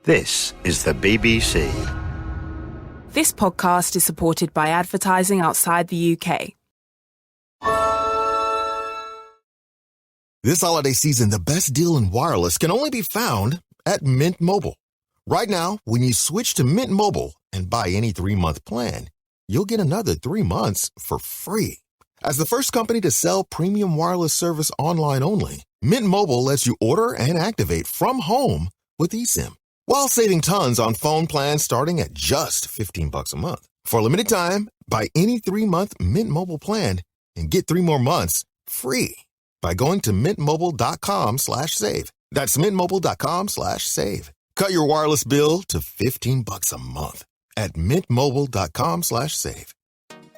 This is the BBC. This podcast is supported by advertising outside the UK. This holiday season, the best deal in wireless can only be found at Mint Mobile. Right now, when you switch to Mint Mobile and buy any 3-month plan, you'll get another 3 months for free. As the first company to sell premium wireless service online only, Mint Mobile lets you order and activate from home with eSIM, while saving tons on phone plans starting at just $15 a month. For a limited time, buy any 3-month Mint Mobile plan and get 3 more months free by going to mintmobile.com/save. That's mintmobile.com/save. Cut your wireless bill to $15 a month at mintmobile.com/save.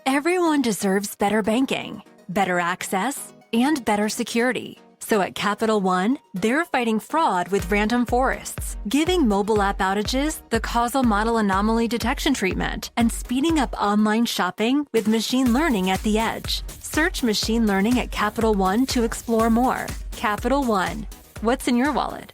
Everyone deserves better banking, better access, and better security. So at Capital One, they're fighting fraud with random forests, giving mobile app outages the causal model anomaly detection treatment, and speeding up online shopping with machine learning at the edge. Search machine learning at Capital One to explore more. Capital One. What's in your wallet?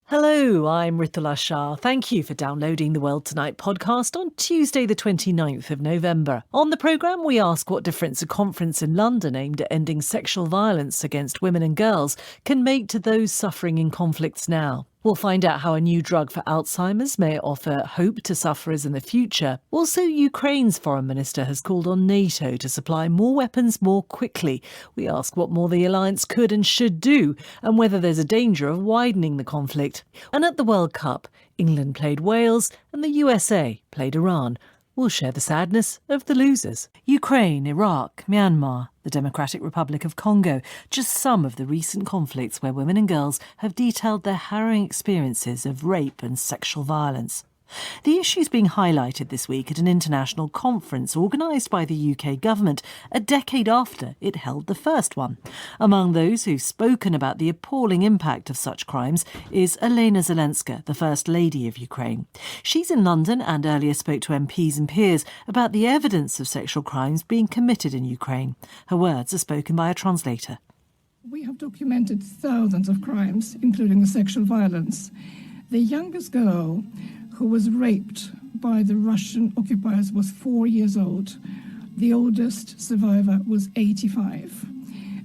Hello, I'm Ritula Sha. Thank you for downloading the World Tonight podcast on Tuesday the 29th of November. On the programme, we ask what difference a conference in London aimed at ending sexual violence against women and girls can make to those suffering in conflicts now. We'll find out how a new drug for Alzheimer's may offer hope to sufferers in the future. Also, Ukraine's foreign minister has called on NATO to supply more weapons more quickly. We ask what more the alliance could and should do, and whether there's a danger of widening the conflict. And at the World Cup, England played Wales and the USA played Iran. We'll share the sadness of the losers. Ukraine, Iraq, Myanmar, the Democratic Republic of Congo, just some of the recent conflicts where women and girls have detailed their harrowing experiences of rape and sexual violence. The issues being highlighted this week at an international conference organised by the UK government a decade after it held the first one. Among those who've spoken about the appalling impact of such crimes is Elena Zelenska, the First Lady of Ukraine. She's in London and earlier spoke to MPs and peers about the evidence of sexual crimes being committed in Ukraine. Her words are spoken by a translator. We have documented thousands of crimes, including the sexual violence. The youngest girl who was raped by the Russian occupiers was 4 years old. The oldest survivor was 85.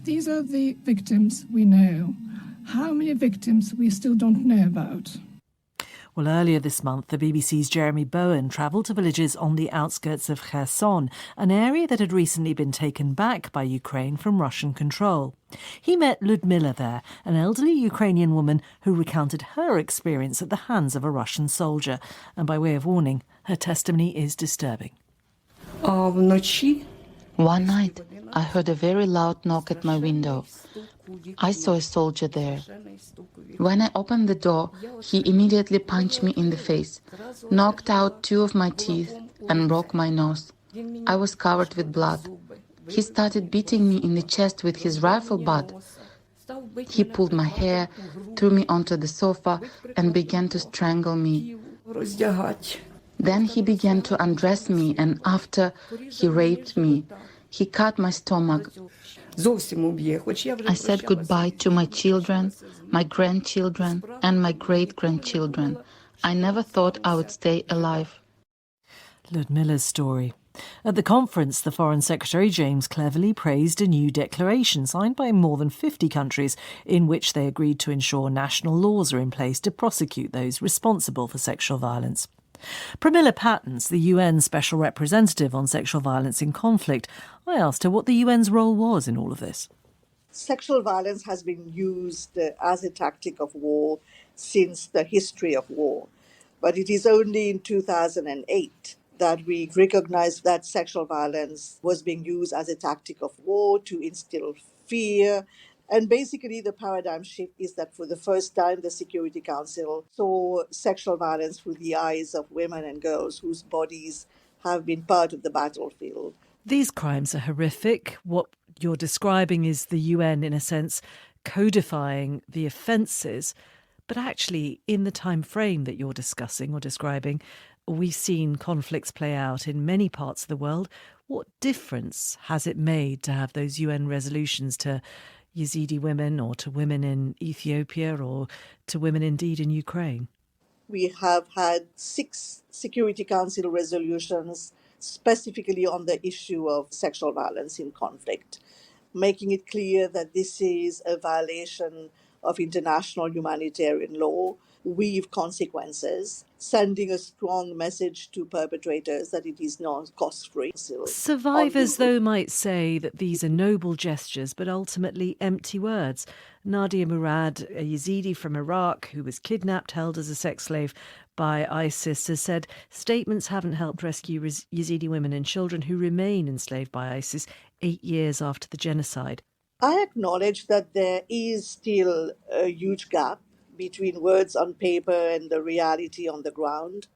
These are the victims we know. How many victims we still don't know about? Well, earlier this month, the BBC's Jeremy Bowen travelled to villages on the outskirts of Kherson, an area that had recently been taken back by Ukraine from Russian control. He met Ludmila there, an elderly Ukrainian woman who recounted her experience at the hands of a Russian soldier. And by way of warning, her testimony is disturbing. One night, I heard a very loud knock at my window. I saw a soldier there. When I opened the door, he immediately punched me in the face, knocked out 2 of my teeth, and broke my nose. I was covered with blood. He started beating me in the chest with his rifle butt. He pulled my hair, threw me onto the sofa, and began to strangle me. Then he began to undress me, and after he raped me, he cut my stomach. I said goodbye to my children, my grandchildren, and my great-grandchildren. I never thought I would stay alive. Ludmila's story. At the conference, the Foreign Secretary James Cleverly praised a new declaration signed by more than 50 countries in which they agreed to ensure national laws are in place to prosecute those responsible for sexual violence. Pramila Patten, the UN Special Representative on Sexual Violence in Conflict, I asked her what the UN's role was in all of this. Sexual violence has been used as a tactic of war since the history of war. But it is only in 2008 that we recognized that sexual violence was being used as a tactic of war to instill fear. And basically the paradigm shift is that for the first time, the Security Council saw sexual violence through the eyes of women and girls whose bodies have been part of the battlefield. These crimes are horrific. What you're describing is the UN, in a sense, codifying the offences. But actually, in the time frame that you're discussing or describing, we've seen conflicts play out in many parts of the world. What difference has it made to have those UN resolutions to Yazidi women or to women in Ethiopia or to women indeed in Ukraine? We have had 6 Security Council resolutions specifically on the issue of sexual violence in conflict, making it clear that this is a violation of international humanitarian law with consequences, sending a strong message to perpetrators that it is not cost-free. Survivors, though, might say that these are noble gestures, but ultimately empty words. Nadia Murad, a Yazidi from Iraq who was kidnapped, held as a sex slave by ISIS, has said statements haven't helped rescue Yazidi women and children who remain enslaved by ISIS 8 years after the genocide. I acknowledge that there is still a huge gap between words on paper and the reality on the ground.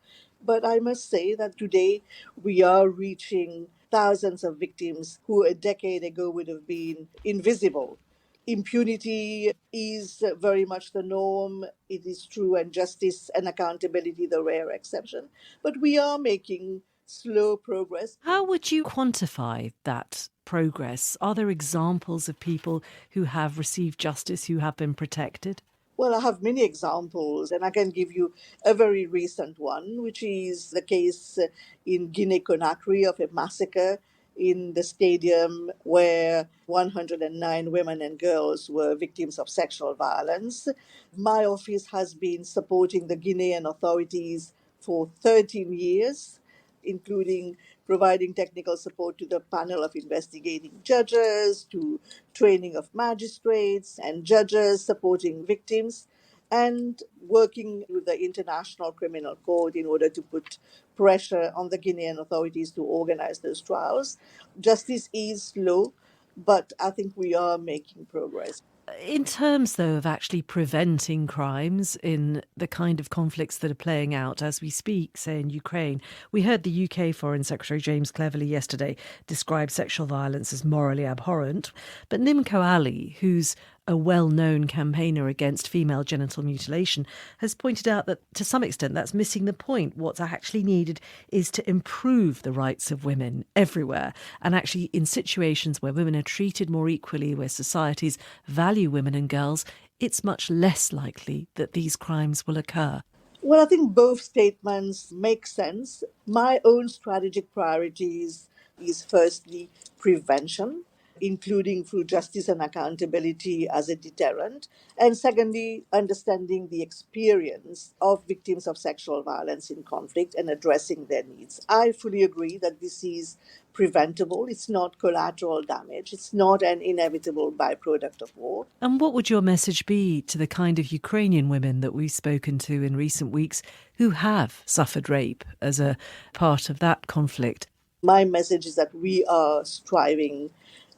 But I must say that today we are reaching thousands of victims who a decade ago would have been invisible. Impunity is very much the norm. It is true, and justice and accountability the rare exception. But we are making slow progress. How would you quantify that progress? Are there examples of people who have received justice, who have been protected? Well, I have many examples, and I can give you a very recent one, which is the case in Guinea-Conakry of a massacre in the stadium where 109 women and girls were victims of sexual violence. My office has been supporting the Guinean authorities for 13 years, including providing technical support to the panel of investigating judges, to training of magistrates and judges, supporting victims, and working with the International Criminal Court in order to put pressure on the Guinean authorities to organize those trials. Justice is slow, but I think we are making progress. In terms, though, of actually preventing crimes in the kind of conflicts that are playing out as we speak, say in Ukraine, we heard the UK Foreign Secretary James Cleverly yesterday describe sexual violence as morally abhorrent. But Nimco Ali, who's a well-known campaigner against female genital mutilation, has pointed out that to some extent that's missing the point. What's actually needed is to improve the rights of women everywhere, and actually in situations where women are treated more equally, where societies value women and girls, it's much less likely that these crimes will occur. Well, I think both statements make sense. My own strategic priorities is firstly prevention, including through justice and accountability as a deterrent. And secondly, understanding the experience of victims of sexual violence in conflict and addressing their needs. I fully agree that this is preventable. It's not collateral damage. It's not an inevitable byproduct of war. And what would your message be to the kind of Ukrainian women that we've spoken to in recent weeks who have suffered rape as a part of that conflict? My message is that we are striving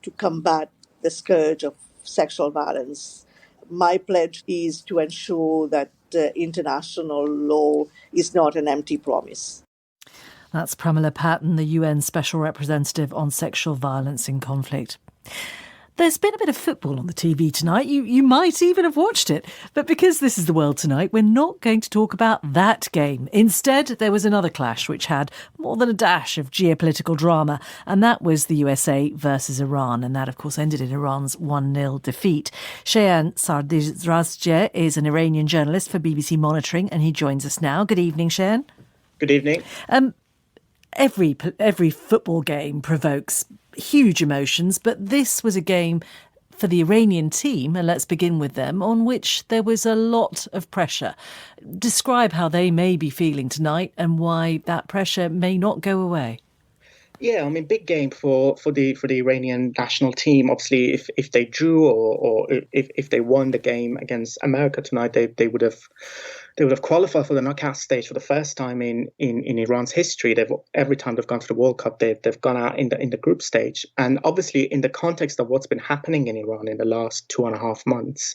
to combat the scourge of sexual violence. My pledge is to ensure that international law is not an empty promise. That's Pramila Patten, the UN Special Representative on Sexual Violence in Conflict. There's been a bit of football on the TV tonight. You might even have watched it. But because this is the world tonight, we're not going to talk about that game. Instead, there was another clash which had more than a dash of geopolitical drama, and that was the USA versus Iran. And that, of course, ended in Iran's 1-0 defeat. Shehan Sardirazje is an Iranian journalist for BBC Monitoring, and he joins us now. Good evening, Shehan. Good evening. Every football game provokes huge emotions, but this was a game for the Iranian team, and let's begin with them, on which there was a lot of pressure. Describe how they may be feeling tonight and why that pressure may not go away. Yeah, I mean, big game for the Iranian national team. Obviously, if they drew or if they won the game against America tonight, they would have qualified for the knockout stage for the first time in Iran's history. Every time they've gone to the World Cup, they've gone out in the group stage. And obviously, in the context of what's been happening in Iran in the last 2.5 months,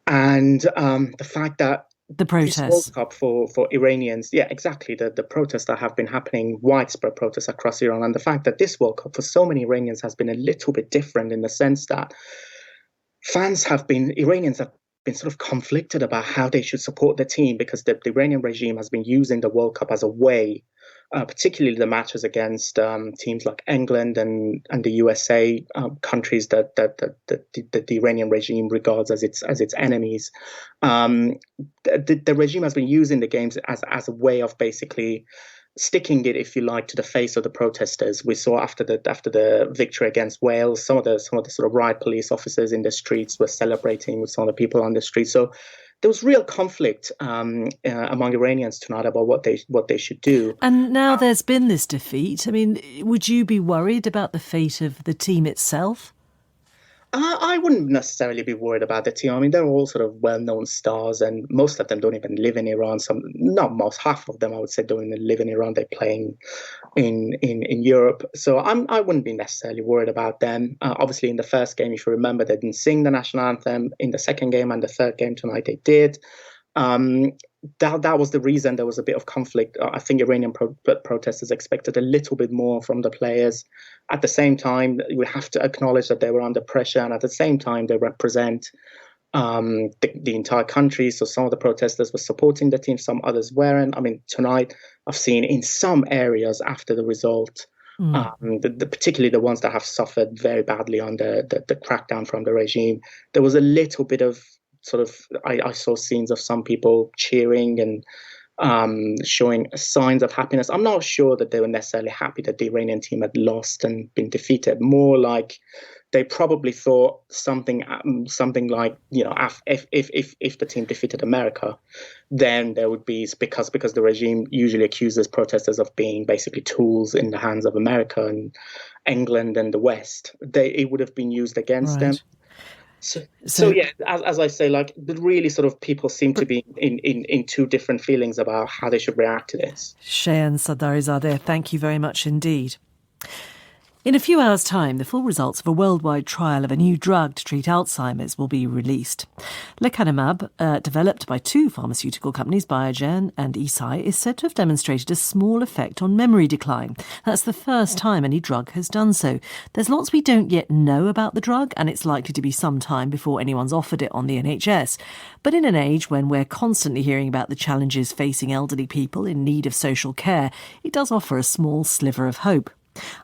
and the fact that the protests. This World Cup for Iranians, yeah, exactly. The protests that have been happening, widespread protests across Iran, and the fact that this World Cup for so many Iranians has been a little bit different in the sense that Iranians have been sort of conflicted about how they should support the team because the Iranian regime has been using the World Cup as a way particularly the matches against teams like England and the USA, countries that the Iranian regime regards as its enemies. The regime has been using the games as a way of basically sticking it, if you like, to the face of the protesters. We saw after the victory against Wales, some of the sort of riot police officers in the streets were celebrating with some of the people on the street. So there was real conflict among Iranians tonight about what they should do. And now there's been this defeat. I mean, would you be worried about the fate of the team itself? I wouldn't necessarily be worried about the team. I mean, they're all sort of well-known stars, and most of them don't even live in Iran. Half of them, I would say, don't even live in Iran. They're playing in Europe. So I wouldn't be necessarily worried about them. Obviously, in the first game, if you remember, they didn't sing the national anthem. In the second game and the third game tonight, they did. That was the reason there was a bit of conflict. I think Iranian protesters expected a little bit more from the players. At the same time, we have to acknowledge that they were under pressure, and at the same time, they represent the entire country. So some of the protesters were supporting the team, some others weren't. I mean, tonight I've seen in some areas after the result, particularly the ones that have suffered very badly under the crackdown from the regime, there was a little bit of I saw scenes of some people cheering and showing signs of happiness. I'm not sure that they were necessarily happy that the Iranian team had lost and been defeated. More like they probably thought something like, if the team defeated America, then there would be, because the regime usually accuses protesters of being basically tools in the hands of America and England and the West, it would have been used against them. So yeah, as I say, like, really sort of people seem to be in two different feelings about how they should react to this. Shayan Sadarizadeh, thank you very much indeed. In a few hours' time, the full results of a worldwide trial of a new drug to treat Alzheimer's will be released. Lecanemab, developed by two pharmaceutical companies, Biogen and Eisai, is said to have demonstrated a small effect on memory decline. That's the first time any drug has done so. There's lots we don't yet know about the drug, and it's likely to be some time before anyone's offered it on the NHS. But in an age when we're constantly hearing about the challenges facing elderly people in need of social care, it does offer a small sliver of hope.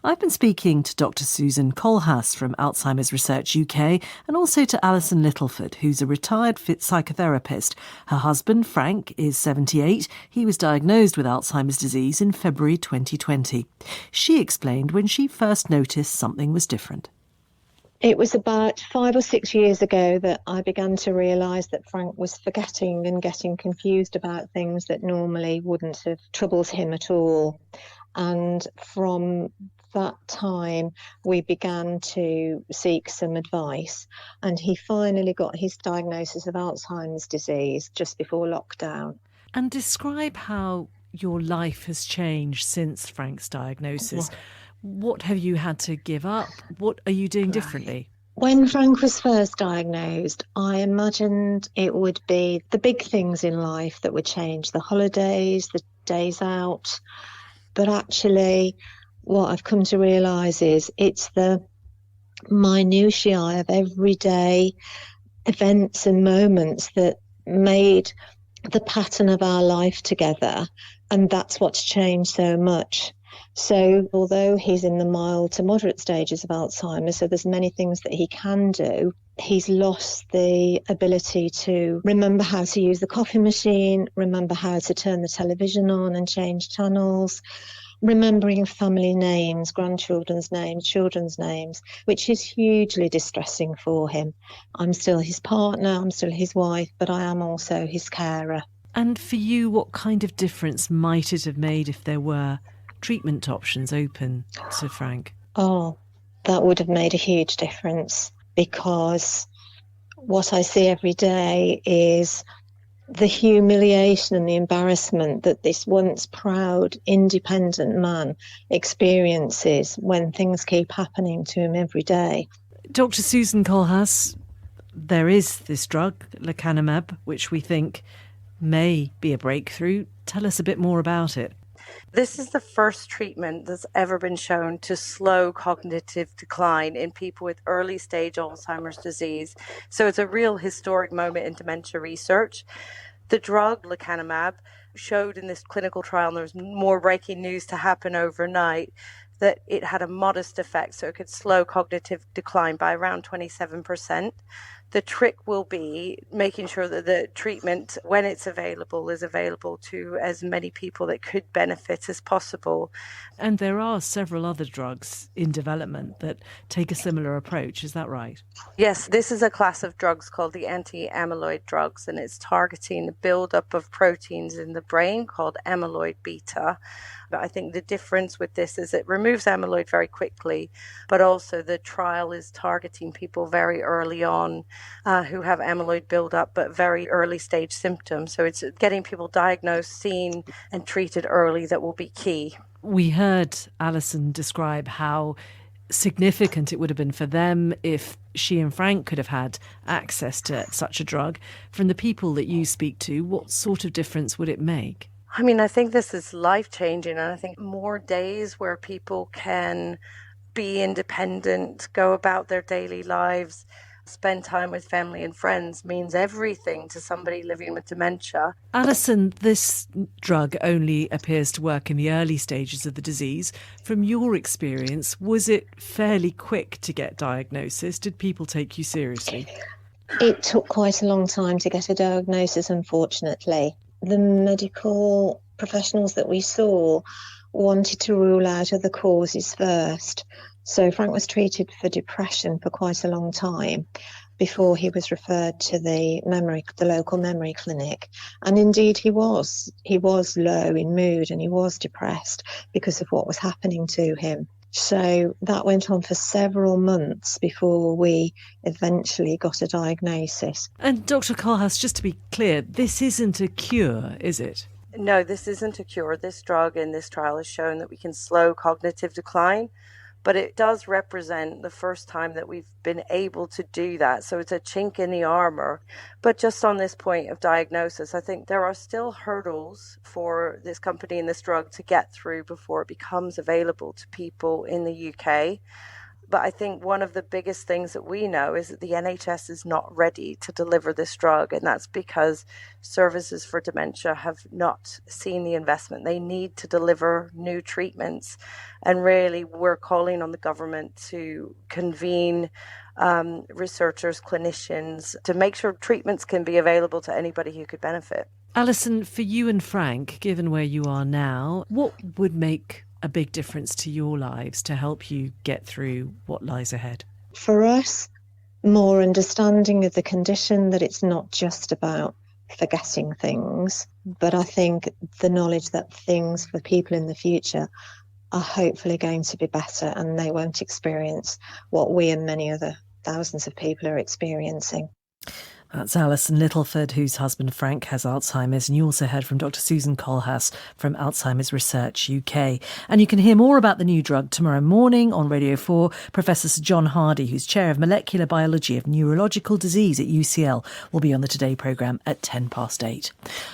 I've been speaking to Dr. Susan Kohlhaas from Alzheimer's Research UK and also to Alison Littleford, who's a retired psychotherapist. Her husband, Frank, is 78. He was diagnosed with Alzheimer's disease in February 2020. She explained when she first noticed something was different. It was about 5 or 6 years ago that I began to realise that Frank was forgetting and getting confused about things that normally wouldn't have troubled him at all. And from that time, we began to seek some advice. And he finally got his diagnosis of Alzheimer's disease just before lockdown. And describe how your life has changed since Frank's diagnosis. What have you had to give up? What are you doing differently? When Frank was first diagnosed, I imagined it would be the big things in life that would change, the holidays, the days out. But actually, what I've come to realise is it's the minutiae of everyday events and moments that made the pattern of our life together. And that's what's changed so much. So although he's in the mild to moderate stages of Alzheimer's, so there's many things that he can do, he's lost the ability to remember how to use the coffee machine, remember how to turn the television on and change channels, remembering family names, grandchildren's names, children's names, which is hugely distressing for him. I'm still his partner, I'm still his wife, but I am also his carer. And for you, what kind of difference might it have made if there were treatment options open to Frank? Oh, that would have made a huge difference, because what I see every day is the humiliation and the embarrassment that this once proud, independent man experiences when things keep happening to him every day. Dr. Susan Kohlhaas, there is this drug, lecanemab, which we think may be a breakthrough. Tell us a bit more about it. This is the first treatment that's ever been shown to slow cognitive decline in people with early stage Alzheimer's disease. So it's a real historic moment in dementia research. The drug, lecanemab, showed in this clinical trial, and there was more breaking news to happen overnight, that it had a modest effect, so it could slow cognitive decline by around 27%. The trick will be making sure that the treatment, when it's available, is available to as many people that could benefit as possible. And there are several other drugs in development that take a similar approach, is that right? Yes, this is a class of drugs called the anti-amyloid drugs, and it's targeting the buildup of proteins in the brain called amyloid beta. But I think the difference with this is it removes amyloid very quickly, but also the trial is targeting people very early on who have amyloid buildup, but very early stage symptoms. So it's getting people diagnosed, seen, and treated early that will be key. We heard Alison describe how significant it would have been for them if she and Frank could have had access to such a drug. From the people that you speak to, what sort of difference would it make? I mean, I think this is life-changing, and I think more days where people can be independent, go about their daily lives, spend time with family and friends means everything to somebody living with dementia. Alison, this drug only appears to work in the early stages of the disease. From your experience, was it fairly quick to get diagnosis? Did people take you seriously? It took quite a long time to get a diagnosis, unfortunately. The medical professionals that we saw wanted to rule out other causes first. So Frank was treated for depression for quite a long time before he was referred to the local memory clinic. And indeed he was low in mood and he was depressed because of what was happening to him. So that went on for several months before we eventually got a diagnosis. And Dr. Kohlhaas, just to be clear, this isn't a cure, is it? No, this isn't a cure. This drug in this trial has shown that we can slow cognitive decline, but it does represent the first time that we've been able to do that. So it's a chink in the armor. But just on this point of diagnosis, I think there are still hurdles for this company and this drug to get through before it becomes available to people in the UK. But I think one of the biggest things that we know is that the NHS is not ready to deliver this drug. And that's because services for dementia have not seen the investment. They need to deliver new treatments. And really, we're calling on the government to convene researchers, clinicians, to make sure treatments can be available to anybody who could benefit. Alison, for you and Frank, given where you are now, what would make a big difference to your lives to help you get through what lies ahead? For us, more understanding of the condition, that it's not just about forgetting things, but I think the knowledge that things for people in the future are hopefully going to be better and they won't experience what we and many other thousands of people are experiencing. That's Alison Littleford, whose husband Frank has Alzheimer's. And you also heard from Dr. Susan Kohlhaas from Alzheimer's Research UK. And you can hear more about the new drug tomorrow morning on Radio 4. Professor Sir John Hardy, who's Chair of Molecular Biology of Neurological Disease at UCL, will be on the Today programme at 8:10.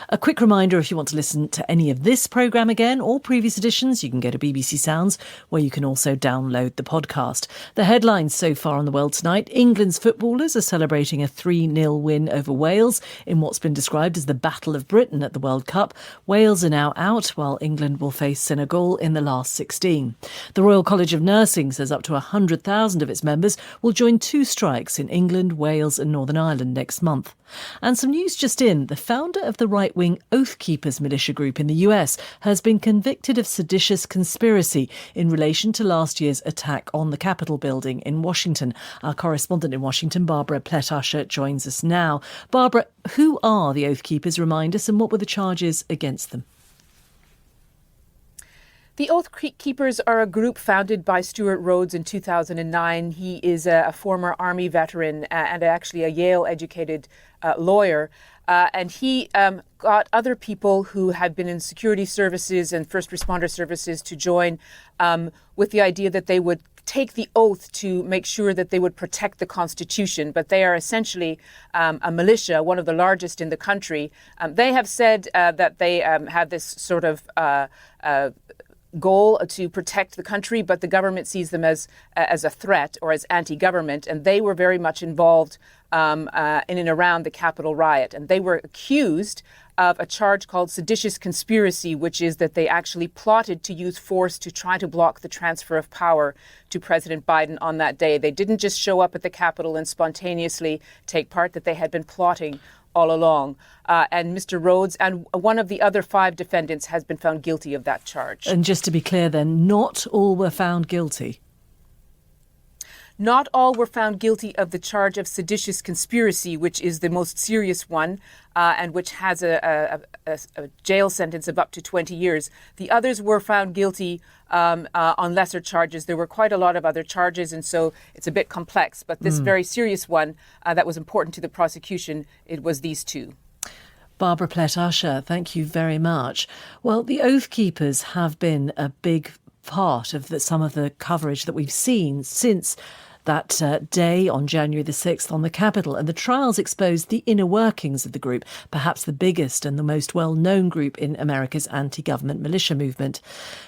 A quick reminder, if you want to listen to any of this programme again or previous editions, you can go to BBC Sounds, where you can also download the podcast. The headlines so far on The World tonight: England's footballers are celebrating a 3-0 win over Wales in what's been described as the Battle of Britain at the World Cup. Wales are now out, while England will face Senegal in the last 16. The Royal College of Nursing says up to 100,000 of its members will join 2 strikes in England, Wales and Northern Ireland next month. And some news just in: the founder of the right-wing Oath Keepers militia group in the US has been convicted of seditious conspiracy in relation to last year's attack on the Capitol building in Washington. Our correspondent in Washington, Barbara Plett-Usher, joins us now. Barbara, who are the Oath Keepers? Remind us, and what were the charges against them? The Oath Keepers are a group founded by Stuart Rhodes in 2009. He is a former Army veteran and actually a Yale-educated lawyer. And he got other people who had been in security services and first responder services to join with the idea that they would take the oath to make sure that they would protect the Constitution. But they are essentially a militia, one of the largest in the country. They have said that they have this sort of goal to protect the country, but the government sees them as a threat or as anti-government, and they were very much involved in and around the Capitol riot. And they were accused of a charge called seditious conspiracy, which is that they actually plotted to use force to try to block the transfer of power to President Biden on that day. They didn't just show up at the Capitol and spontaneously take part, that they had been plotting all along. And Mr. Rhodes and one of the other 5 defendants has been found guilty of that charge. And just to be clear then, not all were found guilty. Not all were found guilty of the charge of seditious conspiracy, which is the most serious one and which has a jail sentence of up to 20 years. The others were found guilty on lesser charges. There were quite a lot of other charges, and so it's a bit complex. But this very serious one that was important to the prosecution, it was these 2. Barbara Plett-Usher, thank you very much. Well, the Oath Keepers have been a big part of some of the coverage that we've seen since that day on January the 6th on the Capitol, and the trials exposed the inner workings of the group, perhaps the biggest and the most well-known group in America's anti-government militia movement.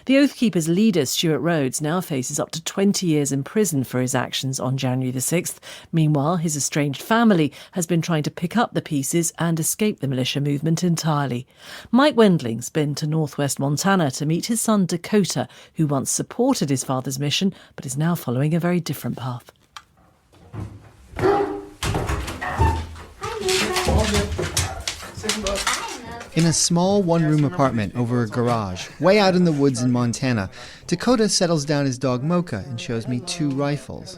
The Oath Keepers leader, Stuart Rhodes, now faces up to 20 years in prison for his actions on January the 6th. Meanwhile, his estranged family has been trying to pick up the pieces and escape the militia movement entirely. Mike Wendling's been to northwest Montana to meet his son Dakota, who once supported his father's mission but is now following a very different path. In a small one-room apartment over a garage, way out in the woods in Montana, Dakota settles down his dog Mocha and shows me 2 rifles.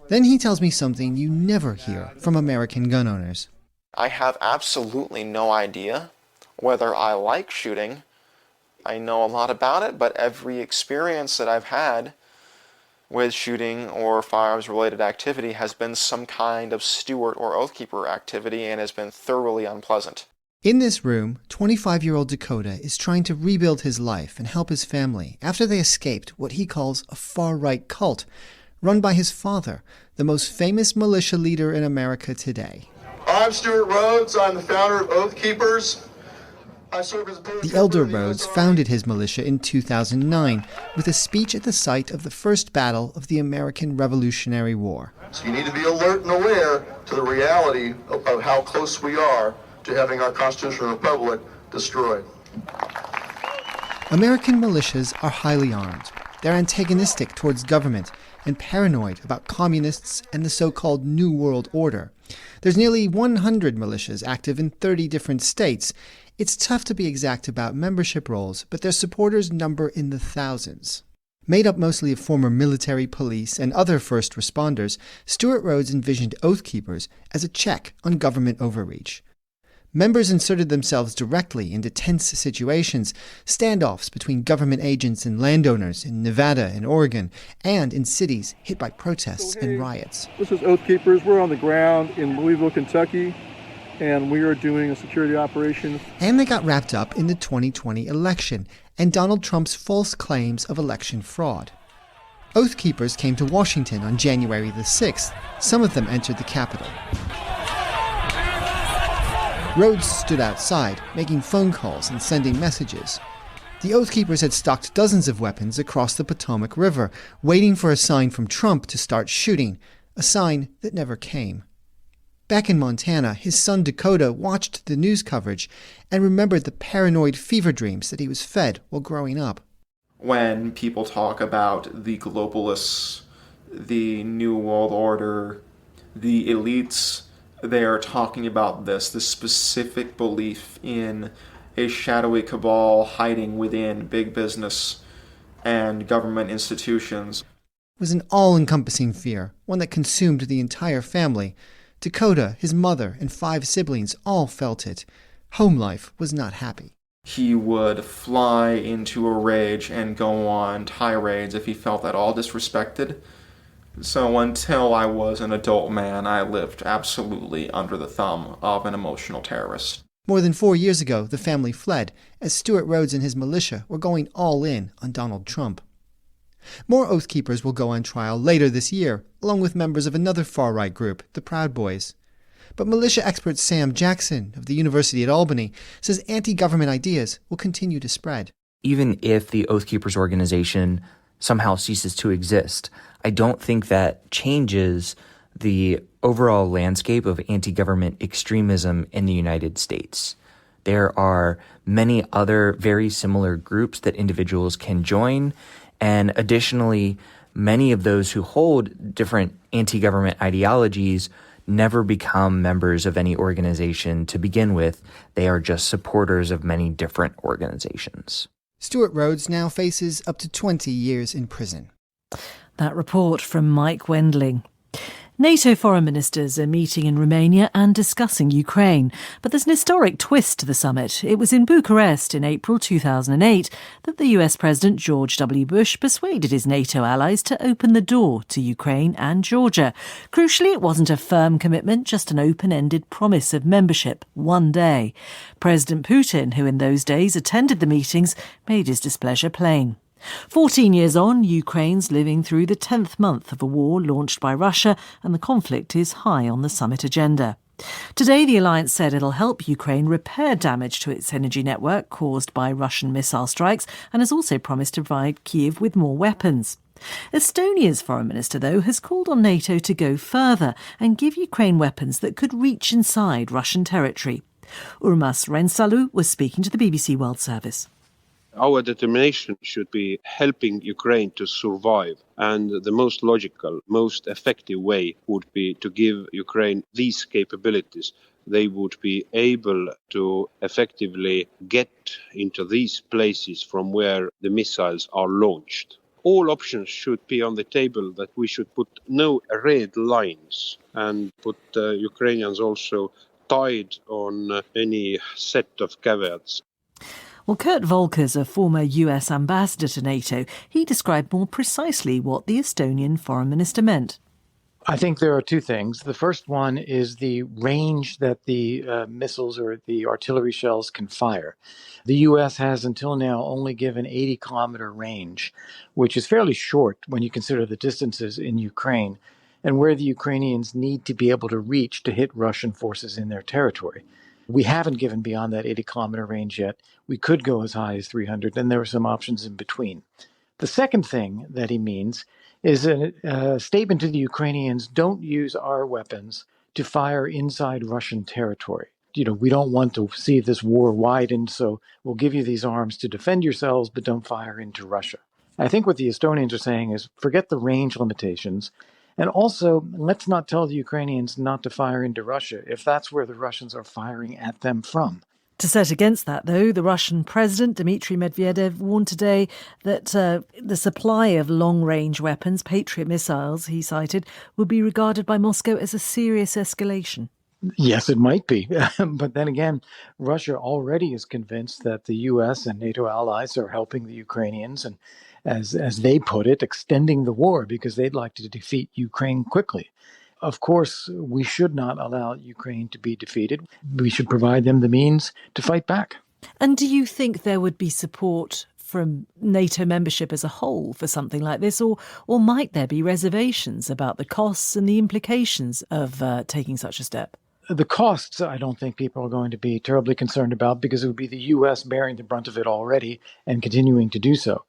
Then he tells me something you never hear from American gun owners. I have absolutely no idea whether I like shooting. I know a lot about it, but every experience that I've had with shooting or firearms-related activity has been some kind of steward or oathkeeper activity and has been thoroughly unpleasant. In this room, 25-year-old Dakota is trying to rebuild his life and help his family after they escaped what he calls a far-right cult run by his father, the most famous militia leader in America today. I'm Stuart Rhodes. I'm the founder of Oath Keepers. The elder Rhodes founded his militia in 2009 with a speech at the site of the first battle of the American Revolutionary War. So you need to be alert and aware to the reality of how close we are to having our constitutional republic destroyed. American militias are highly armed. They're antagonistic towards government and paranoid about communists and the so-called New World Order. There's nearly 100 militias active in 30 different states. It's tough to be exact about membership rolls, but their supporters number in the thousands. Made up mostly of former military, police, and other first responders, Stuart Rhodes envisioned Oath Keepers as a check on government overreach. Members inserted themselves directly into tense situations, standoffs between government agents and landowners in Nevada and Oregon, and in cities hit by protests and riots. This is Oath Keepers. We're on the ground in Louisville, Kentucky, and we are doing a security operation. And they got wrapped up in the 2020 election and Donald Trump's false claims of election fraud. Oath Keepers came to Washington on January the 6th. Some of them entered the Capitol. Rhodes stood outside, making phone calls and sending messages. The Oath Keepers had stocked dozens of weapons across the Potomac River, waiting for a sign from Trump to start shooting, a sign that never came. Back in Montana, his son Dakota watched the news coverage and remembered the paranoid fever dreams that he was fed while growing up. When people talk about the globalists, the New World Order, the elites, they are talking about this specific belief in a shadowy cabal hiding within big business and government institutions. It was an all-encompassing fear, one that consumed the entire family. Dakota, his mother, and 5 siblings all felt it. Home life was not happy. He would fly into a rage and go on tirades if he felt at all disrespected. So until I was an adult man, I lived absolutely under the thumb of an emotional terrorist. More than 4 years ago, the family fled, as Stuart Rhodes and his militia were going all in on Donald Trump. More Oath Keepers will go on trial later this year, along with members of another far-right group, the Proud Boys. But militia expert Sam Jackson of the University at Albany says anti-government ideas will continue to spread. Even if the Oath Keepers organization somehow ceases to exist, I don't think that changes the overall landscape of anti-government extremism in the United States. There are many other very similar groups that individuals can join, and additionally, many of those who hold different anti-government ideologies never become members of any organization to begin with. They are just supporters of many different organizations. Stuart Rhodes now faces up to 20 years in prison. That report from Mike Wendling. NATO foreign ministers are meeting in Romania and discussing Ukraine. But there's an historic twist to the summit. It was in Bucharest in April 2008 that the US President George W. Bush persuaded his NATO allies to open the door to Ukraine and Georgia. Crucially, it wasn't a firm commitment, just an open-ended promise of membership one day. President Putin, who in those days attended the meetings, made his displeasure plain. 14 years on, Ukraine's living through the 10th month of a war launched by Russia, and the conflict is high on the summit agenda. Today, the alliance said it'll help Ukraine repair damage to its energy network caused by Russian missile strikes, and has also promised to provide Kyiv with more weapons. Estonia's foreign minister, though, has called on NATO to go further and give Ukraine weapons that could reach inside Russian territory. Urmas Rensalu was speaking to the BBC World Service. Our determination should be helping Ukraine to survive, and the most logical, most effective way would be to give Ukraine these capabilities. They would be able to effectively get into these places from where the missiles are launched. All options should be on the table, that we should put no red lines and put Ukrainians also tied on any set of caveats. Well, Kurt Volkers, a former US ambassador to NATO, he described more precisely what the Estonian foreign minister meant. I think there are two things. The first one is the range that the missiles or the artillery shells can fire. The U.S. has until now only given 80-kilometer range, which is fairly short when you consider the distances in Ukraine and where the Ukrainians need to be able to reach to hit Russian forces in their territory. We haven't given beyond that 80-kilometer range yet. We could go as high as 300, and there are some options in between. The second thing that he means is a statement to the Ukrainians: don't use our weapons to fire inside Russian territory. We don't want to see this war widen, so we'll give you these arms to defend yourselves, but don't fire into Russia. I think what the Estonians are saying is forget the range limitations. And also, let's not tell the Ukrainians not to fire into Russia if that's where the Russians are firing at them from. To set against that, though, the Russian President Dmitry Medvedev warned today that the supply of long-range weapons, Patriot missiles, he cited, would be regarded by Moscow as a serious escalation. Yes, it might be. But then again, Russia already is convinced that the U.S. and NATO allies are helping the Ukrainians and, as they put it, extending the war because they'd like to defeat Ukraine quickly. Of course, we should not allow Ukraine to be defeated. We should provide them the means to fight back. And do you think there would be support from NATO membership as a whole for something like this, or might there be reservations about the costs and the implications of taking such a step? The costs, I don't think people are going to be terribly concerned about because it would be the U.S. bearing the brunt of it already and continuing to do so.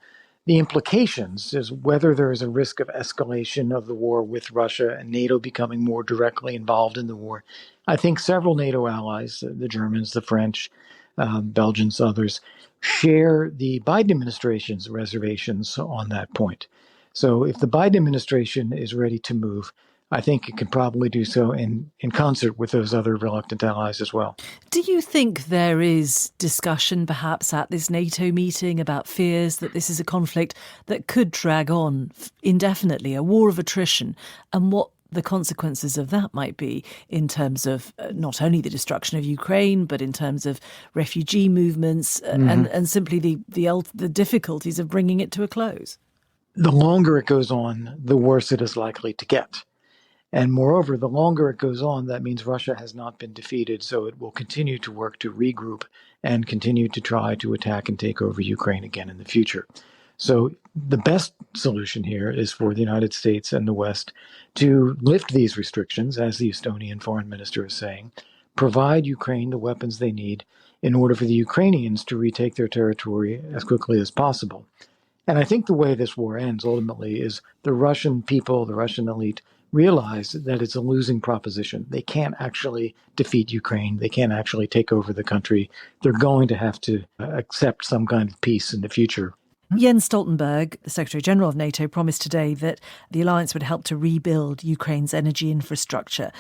The implications is whether there is a risk of escalation of the war with Russia and NATO becoming more directly involved in the war. I think several NATO allies, the Germans, the French, Belgians, others, share the Biden administration's reservations on that point. So if the Biden administration is ready to move, I think it can probably do so in concert with those other reluctant allies as well. Do you think there is discussion perhaps at this NATO meeting about fears that this is a conflict that could drag on indefinitely, a war of attrition, and what the consequences of that might be in terms of not only the destruction of Ukraine, but in terms of refugee movements and simply the difficulties of bringing it to a close? The longer it goes on, the worse it is likely to get. And moreover, the longer it goes on, that means Russia has not been defeated, so it will continue to work to regroup and continue to try to attack and take over Ukraine again in the future. So the best solution here is for the United States and the West to lift these restrictions, as the Estonian foreign minister is saying, provide Ukraine the weapons they need in order for the Ukrainians to retake their territory as quickly as possible. And I think the way this war ends ultimately is the Russian people, the Russian elite, realize that it's a losing proposition. They can't actually defeat Ukraine. They can't actually take over the country. They're going to have to accept some kind of peace in the future. Jens Stoltenberg, the Secretary General of NATO, promised today that the alliance would help to rebuild Ukraine's energy infrastructure.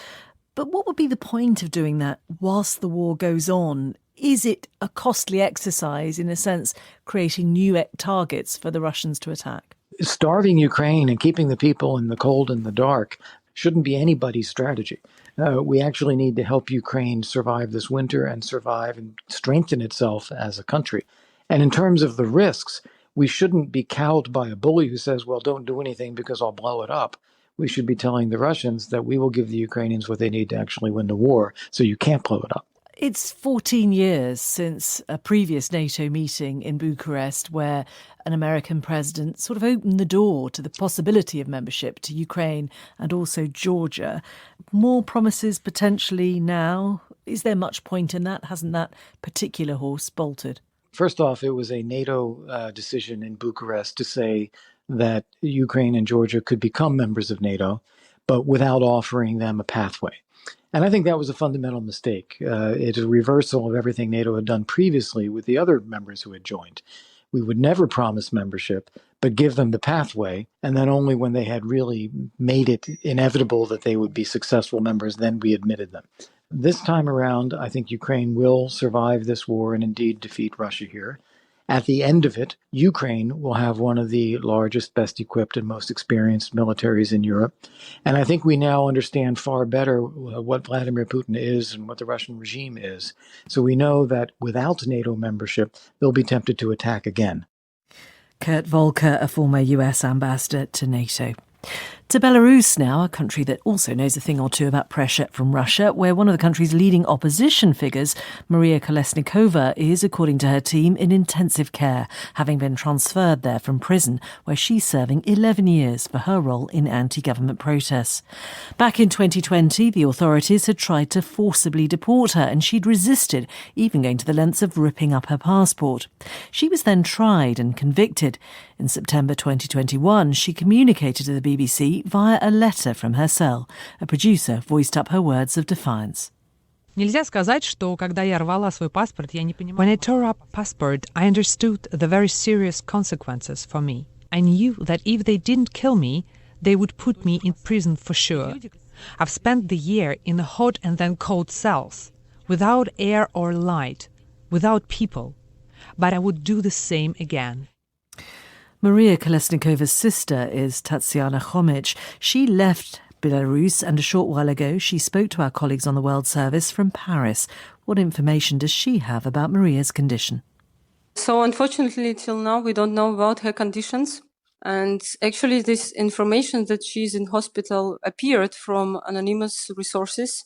But what would be the point of doing that whilst the war goes on? Is it a costly exercise, in a sense, creating new targets for the Russians to attack? Starving Ukraine and keeping the people in the cold and the dark shouldn't be anybody's strategy. We actually need to help Ukraine survive this winter and survive and strengthen itself as a country. And in terms of the risks, we shouldn't be cowed by a bully who says, well, don't do anything because I'll blow it up. We should be telling the Russians that we will give the Ukrainians what they need to actually win the war, so you can't blow it up. It's 14 years since a previous NATO meeting in Bucharest where an American president sort of opened the door to the possibility of membership to Ukraine and also Georgia. More promises potentially now. Is there much point in that? Hasn't that particular horse bolted? First off, it was a NATO decision in Bucharest to say that Ukraine and Georgia could become members of NATO, but without offering them a pathway. And I think that was a fundamental mistake. It's a reversal of everything NATO had done previously with the other members who had joined. We would never promise membership, but give them the pathway. And then only when they had really made it inevitable that they would be successful members, then we admitted them. This time around, I think Ukraine will survive this war and indeed defeat Russia here. At the end of it, Ukraine will have one of the largest, best equipped and most experienced militaries in Europe. And I think we now understand far better what Vladimir Putin is and what the Russian regime is. So we know that without NATO membership, they'll be tempted to attack again. Kurt Volker, a former US ambassador to NATO. To Belarus now, a country that also knows a thing or two about pressure from Russia, where one of the country's leading opposition figures, Maria Kolesnikova, is, according to her team, in intensive care, having been transferred there from prison, where she's serving 11 years for her role in anti-government protests. Back in 2020, the authorities had tried to forcibly deport her, and she'd resisted, even going to the lengths of ripping up her passport. She was then tried and convicted. In September 2021, she communicated to the BBC via a letter from her cell. A producer voiced up her words of defiance. When I tore up passport, I understood the very serious consequences for me. I knew that if they didn't kill me, they would put me in prison for sure. I've spent the year in the hot and then cold cells, without air or light, without people. But I would do the same again. Maria Kolesnikova's sister is Tatyana Khomich. She left Belarus, and a short while ago she spoke to our colleagues on the World Service from Paris. What information does she have about Maria's condition? So unfortunately, till now, we don't know about her conditions. And actually, this information that she's in hospital appeared from anonymous resources.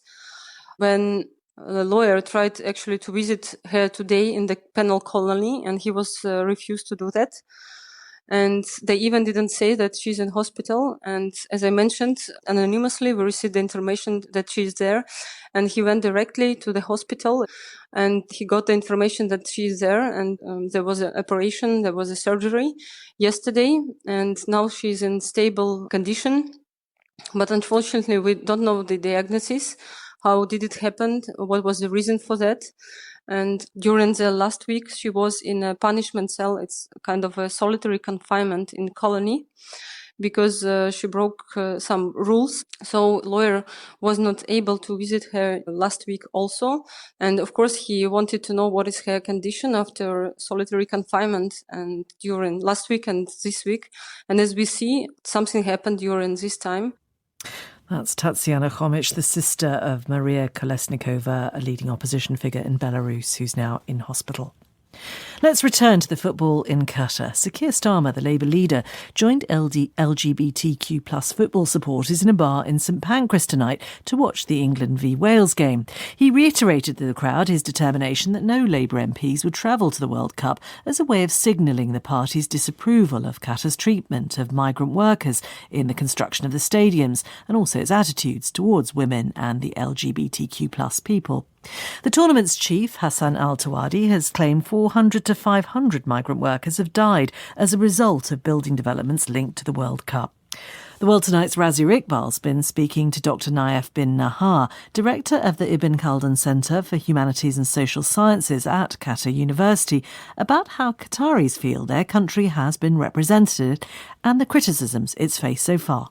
When a lawyer tried actually to visit her today in the penal colony, and he was refused to do that. And they even didn't say that she's in hospital. And as I mentioned, anonymously, we received the information that she's there. And he went directly to the hospital and he got the information that she's there. And there was an operation, there was a surgery yesterday. And now she's in stable condition. But unfortunately, we don't know the diagnosis. How did it happen? What was the reason for that? And during the last week, she was in a punishment cell. It's kind of a solitary confinement in colony because she broke some rules. So lawyer was not able to visit her last week also. And of course, he wanted to know what is her condition after solitary confinement and during last week and this week. And as we see, something happened during this time. That's Tatyana Khomich, the sister of Maria Kolesnikova, a leading opposition figure in Belarus who's now in hospital. Let's return to the football in Qatar. Sir Keir Starmer, the Labour leader, joined LGBTQ plus football supporters in a bar in St Pancras tonight to watch the England v Wales game. He reiterated to the crowd his determination that no Labour MPs would travel to the World Cup as a way of signalling the party's disapproval of Qatar's treatment of migrant workers in the construction of the stadiums, and also its attitudes towards women and the LGBTQ plus people. The tournament's chief, Hassan Al-Tawadi, has claimed 400 to 500 migrant workers have died as a result of building developments linked to the World Cup. The World Tonight's Razia Iqbal's been speaking to Dr. Naif bin Nahar, director of the Ibn Khaldun Centre for Humanities and Social Sciences at Qatar University, about how Qataris feel their country has been represented and the criticisms it's faced so far.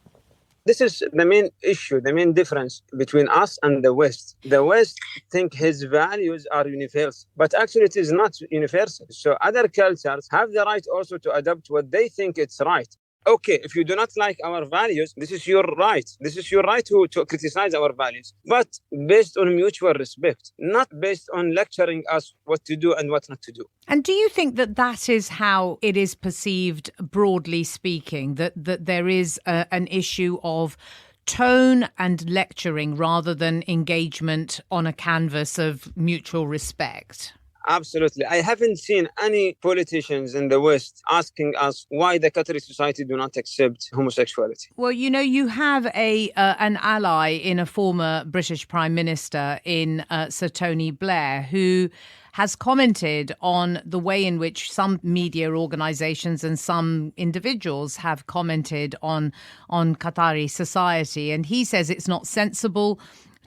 This is the main issue, the main difference between us and the West. The West think his values are universal, but actually it is not universal. So other cultures have the right also to adopt what they think it's right. Okay, if you do not like our values, this is your right. This is your right to criticize our values, but based on mutual respect, not based on lecturing us what to do and what not to do. And do you think that that is how it is perceived, broadly speaking, that there is an issue of tone and lecturing rather than engagement on a canvas of mutual respect? Absolutely. I haven't seen any politicians in the West asking us why the Qatari society do not accept homosexuality. Well, you know, you have an ally in a former British Prime Minister in Sir Tony Blair, who has commented on the way in which some media organisations and some individuals have commented on Qatari society. And he says it's not sensible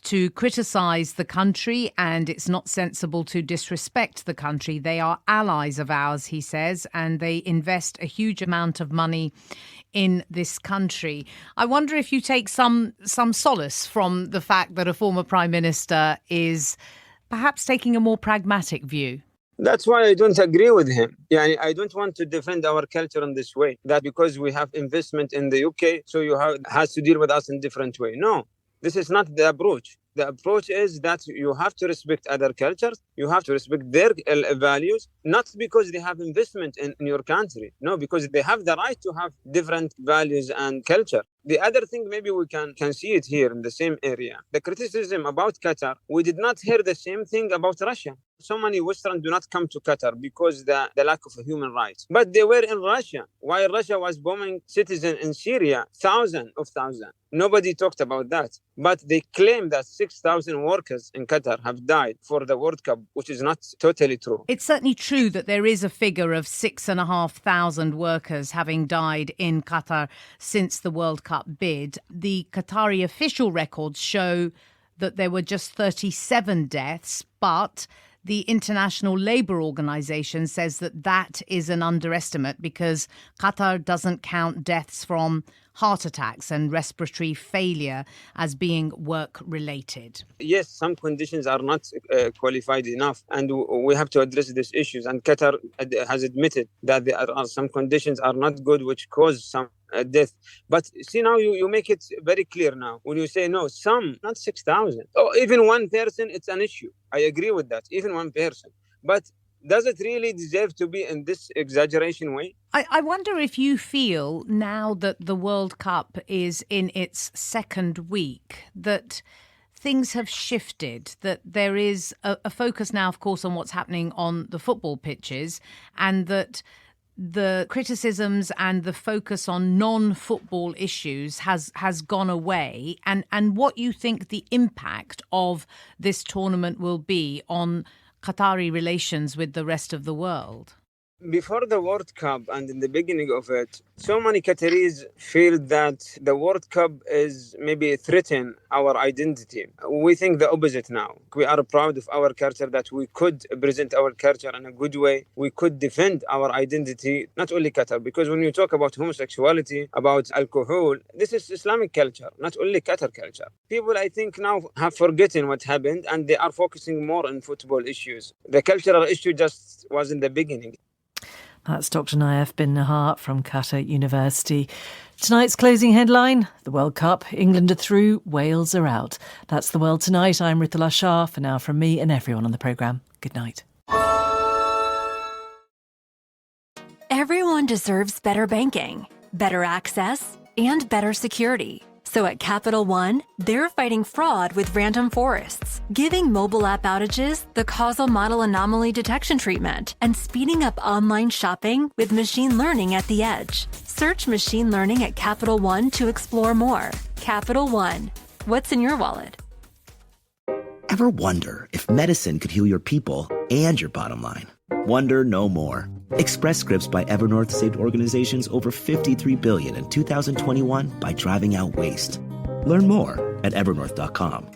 to criticise the country and it's not sensible to disrespect the country. They are allies of ours, he says, and they invest a huge amount of money in this country. I wonder if you take some solace from the fact that a former Prime Minister is perhaps taking a more pragmatic view. That's why I don't agree with him. I don't want to defend our culture in this way, that because we have investment in the UK, so has to deal with us in a different way. No. This is not the approach. The approach is that you have to respect other cultures. You have to respect their values, not because they have investment in your country. No, because they have the right to have different values and culture. The other thing, maybe we can see it here in the same area. The criticism about Qatar, we did not hear the same thing about Russia. So many Westerns do not come to Qatar because the lack of human rights. But they were in Russia, while Russia was bombing citizens in Syria, thousands. Nobody talked about that. But they claim that 6,000 workers in Qatar have died for the World Cup, which is not totally true. It's certainly true that there is a figure of 6,500 workers having died in Qatar since the World Cup bid. The Qatari official records show that there were just 37 deaths, but the International Labour Organization says that is an underestimate because Qatar doesn't count deaths from heart attacks and respiratory failure as being work-related. Yes, some conditions are not qualified enough, and we have to address these issues. And Qatar has admitted that there are some conditions are not good, which cause some death. But see, now you make it very clear now. When you say no, some, not 6,000. Or even one person, it's an issue. I agree with that, even one person. But does it really deserve to be in this exaggeration way? I wonder if you feel, now that the World Cup is in its second week, that things have shifted, that there is a focus now, of course, on what's happening on the football pitches, and that the criticisms and the focus on non-football issues has gone away, and what you think the impact of this tournament will be on Qatari relations with the rest of the world. Before the World Cup and in the beginning of it, so many Qataris feel that the World Cup is maybe threatening our identity. We think the opposite now. We are proud of our culture, that we could present our culture in a good way. We could defend our identity, not only Qatar, because when you talk about homosexuality, about alcohol, this is Islamic culture, not only Qatar culture. People, I think, now have forgotten what happened and they are focusing more on football issues. The cultural issue just was in the beginning. That's Dr. Naif bin Nahar from Qatar University. Tonight's closing headline, the World Cup. England are through, Wales are out. That's The World Tonight. I'm Ritula Sha. For now, from me and everyone on the programme, good night. Everyone deserves better banking, better access, and better security. So at Capital One, they're fighting fraud with random forests, giving mobile app outages the causal model anomaly detection treatment, and speeding up online shopping with machine learning at the edge. Search machine learning at Capital One to explore more. Capital One. What's in your wallet? Ever wonder if medicine could heal your people and your bottom line? Wonder no more. Express Scripts by Evernorth saved organizations over $53 billion in 2021 by driving out waste. Learn more at evernorth.com.